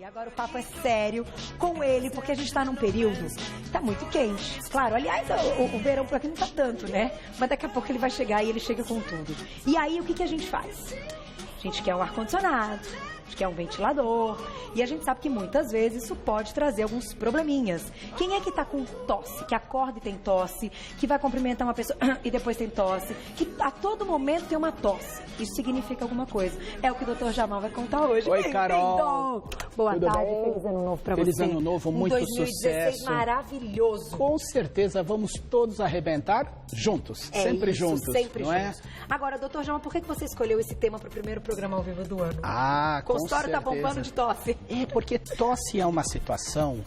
E agora o papo é sério com ele, porque a gente está num período que tá muito quente. Claro, aliás, o verão por aqui não tá tanto, né? Mas daqui a pouco ele vai chegar e ele chega com tudo. E aí, o que a gente faz? A gente quer um ar-condicionado, a gente quer um ventilador, e a gente sabe que muitas vezes isso pode trazer alguns probleminhas. Quem é que tá com tosse, que acorda e tem tosse, que vai cumprimentar uma pessoa e depois tem tosse, que a todo momento tem uma tosse? Isso significa alguma coisa. É o que o Dr. Jamal vai contar hoje. Oi, Carol. Boa Tudo tarde, bem? feliz ano novo pra Feliz você. ano novo, muito 2016 sucesso. maravilhoso. Com certeza vamos todos arrebentar juntos, sempre isso, juntos, sempre não juntos. é? Agora, doutor Jamal, por que você escolheu esse tema para o primeiro programa ao vivo do ano? Ah, O com consultório tá certeza. bombando de tosse. É porque tosse é uma situação,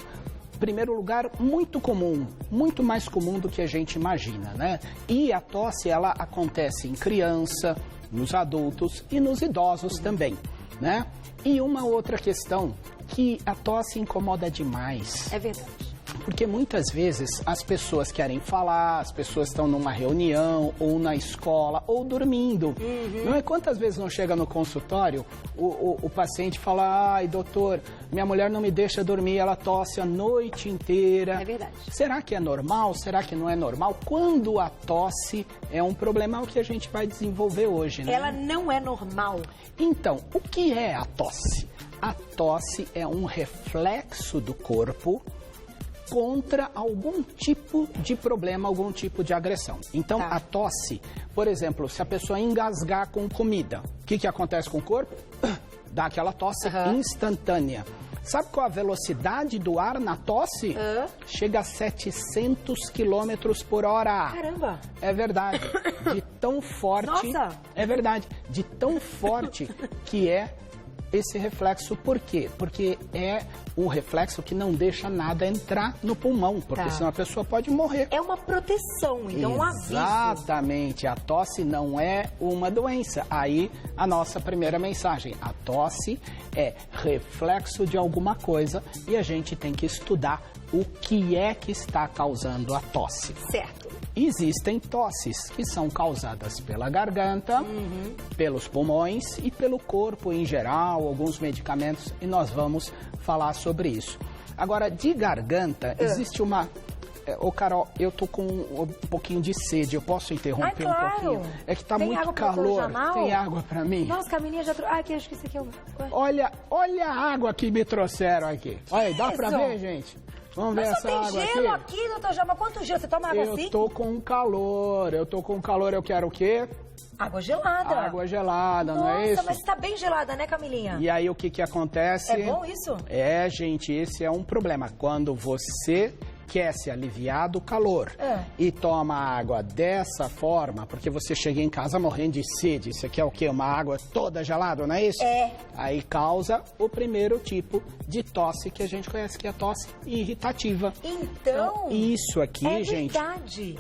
em primeiro lugar, muito comum, muito mais comum do que a gente imagina, né? E a tosse, ela acontece em criança, nos adultos e nos idosos também, né? E uma outra questão, que a tosse incomoda demais. É verdade. Porque muitas vezes as pessoas querem falar, as pessoas estão numa reunião, ou na escola, ou dormindo. Não é? Quantas vezes não chega no consultório, o paciente fala, ai, doutor, minha mulher não me deixa dormir, ela tosse a noite inteira. É verdade. Será que é normal? Será que não é normal? Quando a tosse é um problema, é o que a gente vai desenvolver hoje, né? Ela não é normal. Então, o que é a tosse? A tosse é um reflexo do corpo contra algum tipo de problema, algum tipo de agressão. Então, Tá. a tosse, por exemplo, se a pessoa engasgar com comida, o que acontece com o corpo? Dá aquela tosse instantânea. Sabe qual a velocidade do ar na tosse? Chega a 700 quilômetros por hora. Caramba! É verdade. De tão forte... Nossa! É verdade. De tão forte que é esse reflexo. Por quê? Porque é um reflexo que não deixa nada entrar no pulmão, porque Tá. senão a pessoa pode morrer. É uma proteção, então um aviso. Exatamente. A tosse não é uma doença. Aí, a nossa primeira mensagem. A tosse é reflexo de alguma coisa e a gente tem que estudar o que é que está causando a tosse. Certo. Existem tosses que são causadas pela garganta, pelos pulmões e pelo corpo em geral, alguns medicamentos, e nós vamos falar sobre isso. Agora, de garganta, existe uma... Ô, Carol, eu tô com um pouquinho de sede, eu posso interromper claro. um pouquinho? É que tá Tem muito água pro Dr. calor. Jamal? Tem água pra mim? Nossa, Camilinha já trouxe. Ah, aqui, acho que esse aqui é o... Olha a água que me trouxeram aqui. Olha, dá pra isso? ver, gente? Vamos ver Mas só essa tem água gelo aqui? aqui, doutor Jamal. Quanto gelo? Você toma água Eu assim? tô com calor, eu quero o quê? Água gelada. Água gelada, não é Nossa, isso? mas tá bem gelada, né, Camilinha? E aí o que acontece? É bom isso? É, gente, esse é um problema. Quando você quer se aliviar do calor e toma água dessa forma, porque você chega em casa morrendo de sede, isso aqui é o quê? Uma água toda gelada, não é isso? É. Aí causa o primeiro tipo de tosse que a gente conhece, que é a tosse irritativa. Então, isso aqui, é gente... verdade.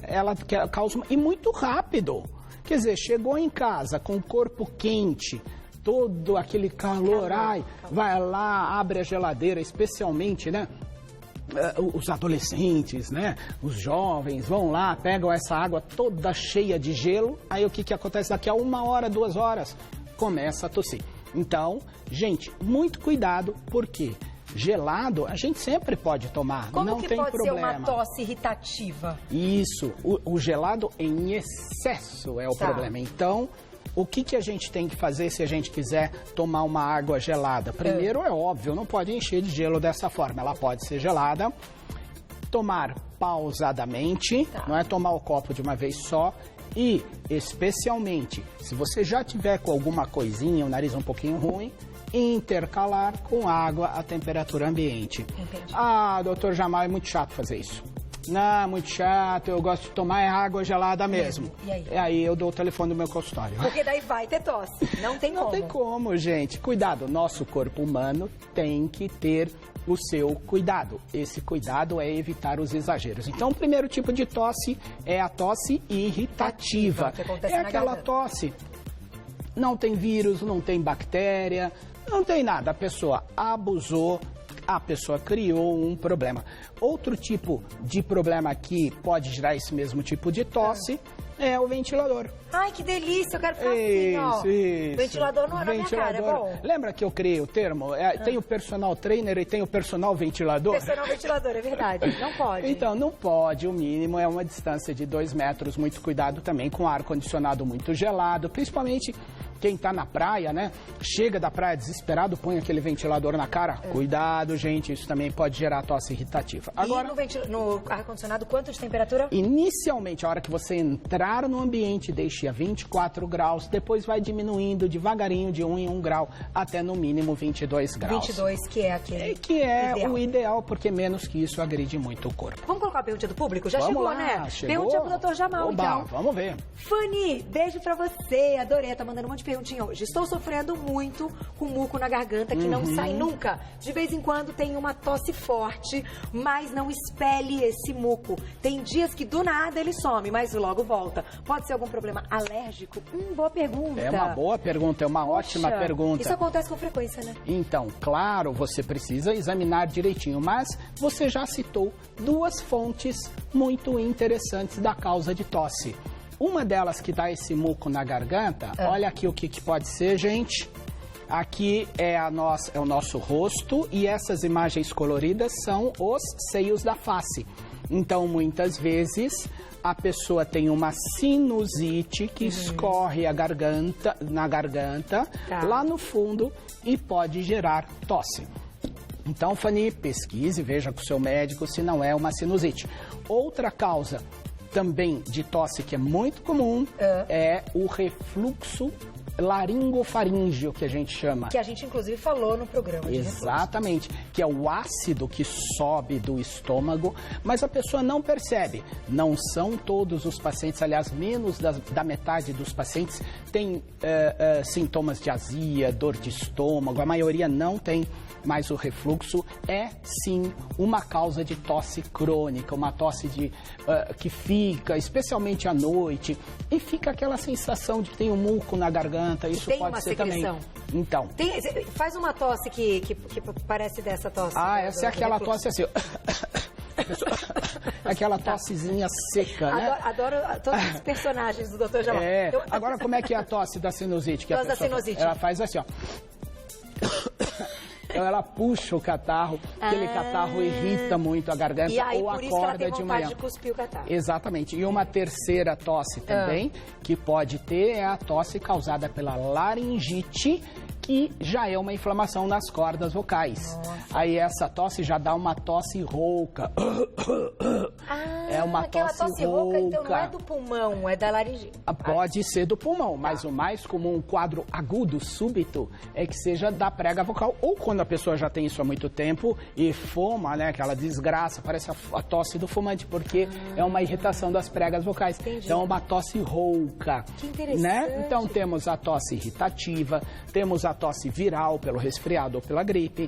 Ela causa... E muito rápido. Quer dizer, chegou em casa com o corpo quente, todo aquele calor, vai lá, abre a geladeira, especialmente, né? Os adolescentes, né? Os jovens vão lá, pegam essa água toda cheia de gelo, aí o que acontece? Daqui a 1 hora, 2 horas, começa a tossir. Então, gente, muito cuidado, porque gelado a gente sempre pode tomar, Como não que tem pode problema. ser uma tosse irritativa? Isso, o gelado em excesso é o problema. Então, o que a gente tem que fazer se a gente quiser tomar uma água gelada? Primeiro, é óbvio, não pode encher de gelo dessa forma. Ela pode ser gelada, tomar pausadamente, não é tomar o copo de uma vez só. E, especialmente, se você já tiver com alguma coisinha, o nariz um pouquinho ruim, intercalar com água a temperatura ambiente. Entendi. Ah, doutor Jamal, é muito chato fazer isso. Não, muito chato, eu gosto de tomar água gelada mesmo. E aí? E aí eu dou o telefone do meu consultório. Porque daí vai ter tosse. Não tem como. Não tem como, gente. Cuidado, nosso corpo humano tem que ter o seu cuidado. Esse cuidado é evitar os exageros. Então, o primeiro tipo de tosse é a tosse irritativa. Que acontece É na aquela garganta. tosse, não tem vírus, não tem bactéria, não tem nada. A pessoa abusou, a pessoa criou um problema. Outro tipo de problema que pode gerar esse mesmo tipo de tosse É o ventilador. Ai, que delícia, eu quero ficar assim, ó. Isso. Ventilador não é na minha cara, é bom? Lembra que eu criei o termo? Tem o personal trainer e tem o personal ventilador? Personal ventilador, é verdade. Não pode. Então, não pode. O mínimo é uma distância de 2 metros. Muito cuidado também com ar-condicionado muito gelado. Principalmente quem tá na praia, né? Chega da praia desesperado, põe aquele ventilador na cara. Cuidado, gente. Isso também pode gerar tosse irritativa. Agora, e no ar-condicionado, quanto de temperatura? Inicialmente, a hora que você entrar no ambiente, deixe a 24 graus. Depois vai diminuindo devagarinho de 1 em 1 grau até no mínimo 22 graus. 22, que é aquele ideal. O ideal, porque menos que isso agride muito o corpo. Vamos colocar a pergunta do público? Já vamos chegou, lá, né? Chegou. Pergunta pro Dr. Jamal, então. Vamos ver. Fanny, beijo pra você. Adorei. Tá mandando um monte de perguntinha hoje. Estou sofrendo muito com muco na garganta que não sai nunca. De vez em quando tem uma tosse forte, mas não expele esse muco. Tem dias que do nada ele some, mas logo volta. Pode ser algum problema alérgico? Boa pergunta. É uma boa pergunta, é uma ótima pergunta. Isso acontece com frequência, né? Então, claro, você precisa examinar direitinho, mas você já citou 2 fontes muito interessantes da causa de tosse. Uma delas que dá esse muco na garganta, olha aqui o que pode ser, gente. Aqui é o nosso rosto e essas imagens coloridas são os seios da face. Então, muitas vezes, a pessoa tem uma sinusite que escorre na garganta, lá no fundo, e pode gerar tosse. Então, Fanny, pesquise, veja com o seu médico se não é uma sinusite. Outra causa também de tosse que é muito comum é o refluxo laringofaríngeo, que a gente chama. Que a gente, inclusive, falou no programa. Exatamente, que é o ácido que sobe do estômago, mas a pessoa não percebe. Não são todos os pacientes, aliás, menos da metade dos pacientes tem sintomas de azia, dor de estômago, a maioria não tem. Mas o refluxo é, sim, uma causa de tosse crônica, uma tosse que fica, especialmente à noite, e fica aquela sensação de que tem um muco na garganta, isso tem pode uma ser secreção. também. Então. Faz uma tosse que parece dessa tosse. Essa é aquela tosse assim... Aquela tossezinha seca, né? Adoro todos os personagens do Dr. Jamal. Agora, como é que é a tosse da sinusite? Tosse da sinusite. Ela faz assim, ó. Então ela puxa o catarro, aquele catarro irrita muito a garganta ou a corda de manhã. De cuspir o catarro. Exatamente. E uma terceira tosse também que pode ter é a tosse causada pela laringite, que já é uma inflamação nas cordas vocais. Aí essa tosse já dá uma tosse rouca. É uma tosse rouca. Então não é do pulmão, é da laringite. Pode ser do pulmão, mas o mais comum, um quadro agudo, súbito, é que seja da prega vocal. Ou quando a pessoa já tem isso há muito tempo e fuma, né, aquela desgraça, parece a tosse do fumante, porque é uma irritação das pregas vocais. Entendi. Então é uma tosse rouca. Que interessante. Né? Então temos a tosse irritativa, temos a tosse viral pelo resfriado ou pela gripe,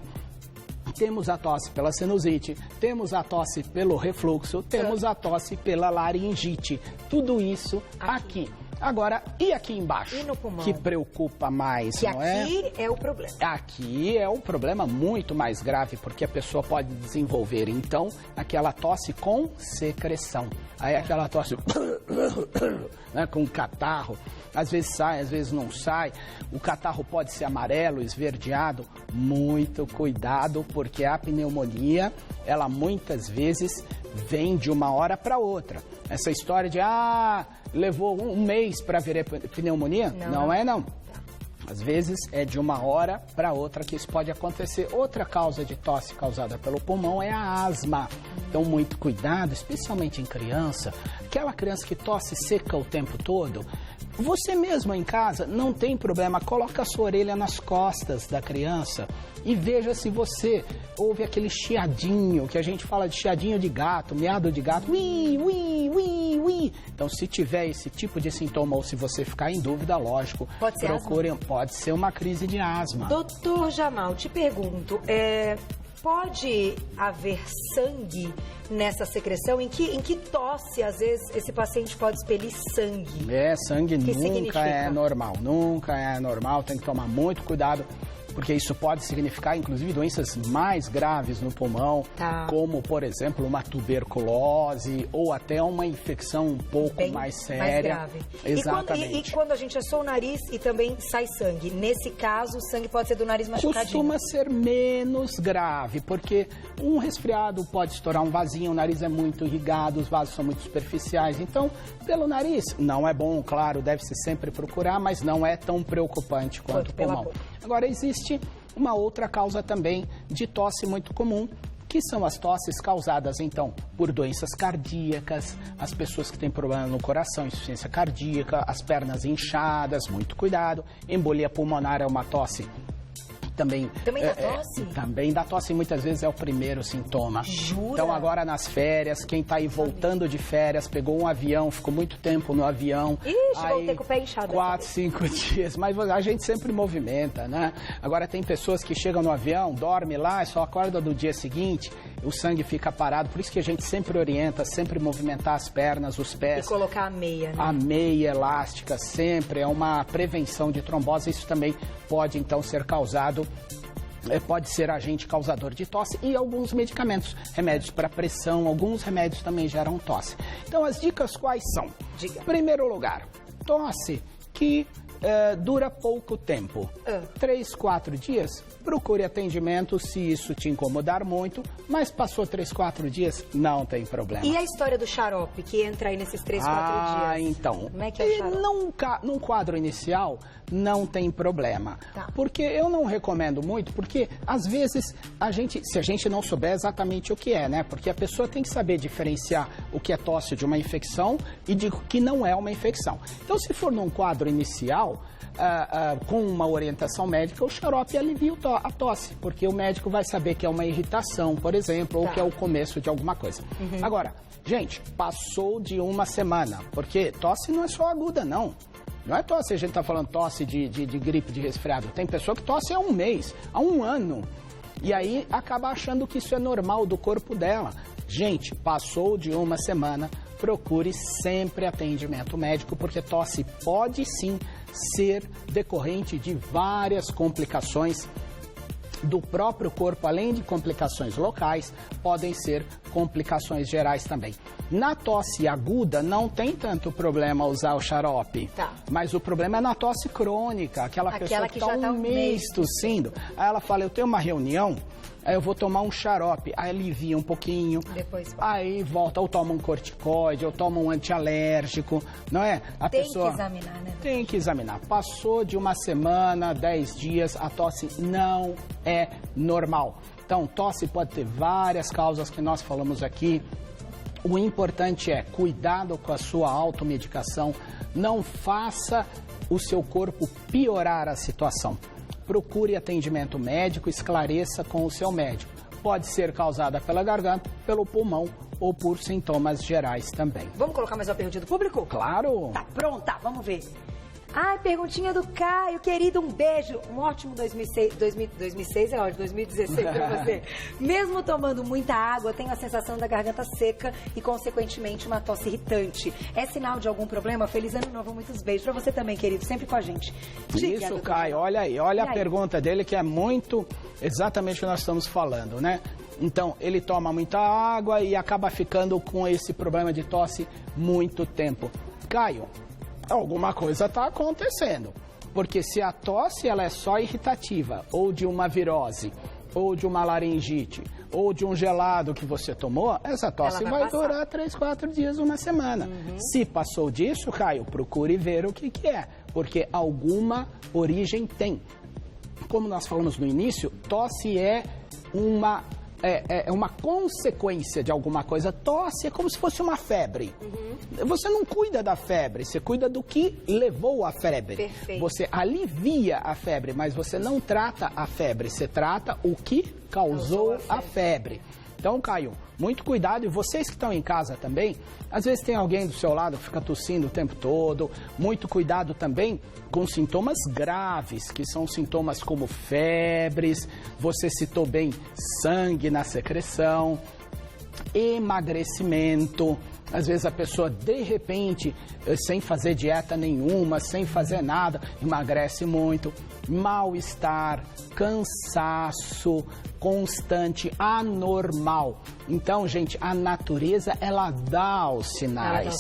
temos a tosse pela sinusite, temos a tosse pelo refluxo, temos a tosse pela laringite. Tudo isso aqui. Agora, e aqui embaixo? E no pulmão? Que preocupa mais, que não é? Aqui é o problema. Aqui é um problema muito mais grave, porque a pessoa pode desenvolver, então, aquela tosse com secreção. Aí aquela tosse né, com catarro, às vezes sai, às vezes não sai. O catarro pode ser amarelo, esverdeado. Muito cuidado, porque a pneumonia, ela muitas vezes vem de uma hora para outra. Essa história de, levou um mês para virar pneumonia? Não é, não. Às vezes é de uma hora para outra que isso pode acontecer. Outra causa de tosse causada pelo pulmão é a asma. Então, muito cuidado, especialmente em criança. Aquela criança que tosse seca o tempo todo. Você mesmo em casa, não tem problema, coloca a sua orelha nas costas da criança e veja se você ouve aquele chiadinho, que a gente fala de chiadinho de gato, miado de gato, ui, ui, ui, ui. Então, se tiver esse tipo de sintoma ou se você ficar em dúvida, lógico, procurem, pode ser uma crise de asma. Doutor Jamal, te pergunto, pode haver sangue nessa secreção? Em que tosse, às vezes, esse paciente pode expelir sangue? Sangue nunca é normal, tem que tomar muito cuidado. porque isso pode significar, inclusive, doenças mais graves no pulmão, como, por exemplo, uma tuberculose ou até uma infecção um pouco mais séria. Mais grave. Exatamente. E quando a gente assou o nariz e também sai sangue? Nesse caso, o sangue pode ser do nariz machucadinho? Costuma ser menos grave, porque um resfriado pode estourar um vasinho, o nariz é muito irrigado, os vasos são muito superficiais. Então, pelo nariz, não é bom, claro, deve-se sempre procurar, mas não é tão preocupante quanto o pulmão. Agora, existe uma outra causa também de tosse muito comum, que são as tosses causadas, então, por doenças cardíacas, as pessoas que têm problema no coração, insuficiência cardíaca, as pernas inchadas, muito cuidado. Embolia pulmonar é uma tosse. Também dá tosse? Também dá tosse, muitas vezes é o primeiro sintoma. Jura? Então agora nas férias, quem está aí voltando de férias, pegou um avião, ficou muito tempo no avião. Ixi, voltei com o pé inchado. 4, 5 dias, mas a gente sempre movimenta, né? Agora tem pessoas que chegam no avião, dorme lá e só acorda no dia seguinte, o sangue fica parado, por isso que a gente sempre orienta, sempre movimentar as pernas, os pés. E colocar a meia, né? A meia elástica sempre é uma prevenção de trombose, isso também pode então ser causado, pode ser agente causador de tosse e alguns medicamentos, remédios para pressão, alguns remédios também geram tosse. Então as dicas quais são? Diga. Primeiro lugar, tosse que dura pouco tempo, 3, 4 dias, procure atendimento se isso te incomodar muito, mas passou 3, 4 dias, não tem problema. E a história do xarope, que entra aí nesses 3, 4 dias? Então, como é que é o xarope? Num quadro inicial, não tem problema. Porque eu não recomendo muito, porque às vezes, se a gente não souber exatamente o que é, né? Porque a pessoa tem que saber diferenciar o que é tosse de uma infecção e de que não é uma infecção. Então, se for num quadro inicial, com uma orientação médica, o xarope alivia a tosse, porque o médico vai saber que é uma irritação, por exemplo, ou que é o começo de alguma coisa. Agora, gente, passou de uma semana, porque tosse não é só aguda, não. Não é tosse, a gente está falando tosse de gripe, de resfriado. Tem pessoa que tosse há um mês, há um ano. E aí acaba achando que isso é normal do corpo dela. Gente, passou de uma semana, procure sempre atendimento médico, porque tosse pode sim ser decorrente de várias complicações do próprio corpo, além de complicações locais, podem ser complicações gerais também. Na tosse aguda não tem tanto problema usar o xarope, mas o problema é na tosse crônica, aquela pessoa que está um mês tossindo. Aí ela fala, eu tenho uma reunião, aí eu vou tomar um xarope, aí alivia um pouquinho, aí volta, ou toma um corticoide, ou toma um antialérgico, não é? Tem que examinar, né? Tem que examinar. Passou de uma semana, 10 dias, a tosse não é normal. Então, tosse pode ter várias causas que nós falamos aqui. O importante é cuidado com a sua automedicação, não faça o seu corpo piorar a situação. Procure atendimento médico, esclareça com o seu médico. Pode ser causada pela garganta, pelo pulmão ou por sintomas gerais também. Vamos colocar mais uma pergunta do público? Claro! Tá pronta, vamos ver. Ai, perguntinha do Caio, querido, um beijo. Um ótimo 2016 é ótimo, 2016 pra você. Mesmo tomando muita água, tenho a sensação da garganta seca e, consequentemente, uma tosse irritante. É sinal de algum problema? Feliz ano novo, muitos beijos. Pra você também, querido, sempre com a gente. Isso, Caio, olha aí, olha a pergunta dele, que é muito exatamente o que nós estamos falando, né? Então, ele toma muita água e acaba ficando com esse problema de tosse muito tempo. Caio, alguma coisa está acontecendo, porque se a tosse ela é só irritativa, ou de uma virose, ou de uma laringite, ou de um gelado que você tomou, essa tosse vai durar 3, 4 dias, uma semana. Se passou disso, Caio, procure ver o que é, porque alguma origem tem. Como nós falamos no início, tosse é uma consequência de alguma coisa. Tosse é como se fosse uma febre. Você não cuida da febre, você cuida do que levou a febre. Perfeito. Você alivia a febre, mas você não trata a febre, você trata o que causou a febre. Então, Caio, muito cuidado. E vocês que estão em casa também, às vezes tem alguém do seu lado que fica tossindo o tempo todo. Muito cuidado também com sintomas graves, que são sintomas como febres, você citou bem, sangue na secreção, emagrecimento. Às vezes a pessoa, de repente, sem fazer dieta nenhuma, sem fazer nada, emagrece muito. mal-estar, cansaço constante, anormal. Então, gente, a natureza, ela dá os sinais.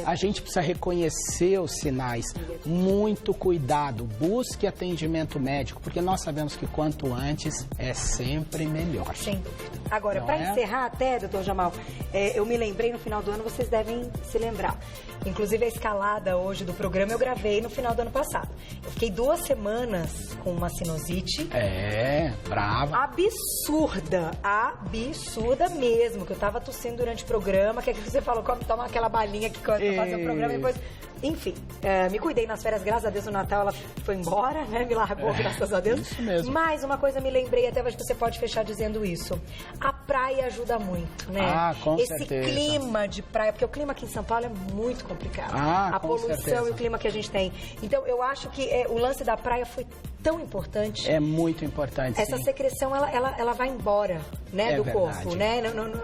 A gente precisa reconhecer os sinais. Muito cuidado, busque atendimento médico, porque nós sabemos que quanto antes é sempre melhor. Sem dúvida. Agora, para encerrar até, doutor Jamal, eu me lembrei no final do ano, vocês devem se lembrar. Inclusive, a escalada hoje do programa eu gravei no final do ano passado. Eu fiquei 2 semanas com uma sinusite. Brava. Absurda mesmo, que eu tava tossindo durante o programa, que você falou, toma aquela balinha que quando eu fazer o programa e depois... Enfim, me cuidei nas férias, graças a Deus, no Natal ela foi embora, né? Me largou, graças a Deus. Isso mesmo. Mas uma coisa me lembrei, até você pode fechar dizendo isso. A praia ajuda muito, né? Com Esse certeza. clima de praia, porque o clima aqui em São Paulo é muito complicado. A poluição certeza. e o clima que a gente tem. Então, eu acho que o lance da praia foi tão importante. É muito importante, Essa secreção, ela vai embora, né, do corpo, né?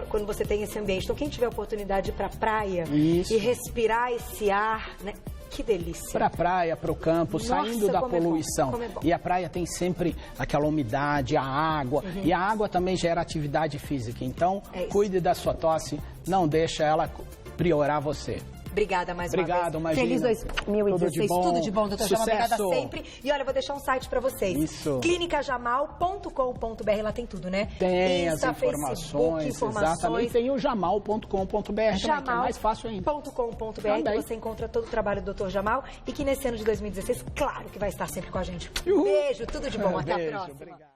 Quando você tem esse ambiente. Então, quem tiver a oportunidade de ir pra praia e respirar esse ar, né? Que delícia. Pra praia, pro campo, saindo da poluição. Como é bom. E a praia tem sempre aquela umidade, a água. E a água também gera atividade física. Então, cuide da sua tosse, não deixa ela priorar você. Obrigada mais uma vez. Obrigado, Imagina. Feliz 2016. Tudo de bom, doutor Jamal. Obrigada sempre. E olha, eu vou deixar um site pra vocês. Isso. clinicajamal.com.br. Lá tem tudo, né? Tem Insta, as informações, Facebook, exatamente. Tem o jamal.com.br também, que é mais fácil ainda. .com.br, que você encontra todo o trabalho do doutor Jamal. E que nesse ano de 2016, claro que vai estar sempre com a gente. Beijo, tudo de bom. Até a próxima. Obrigado.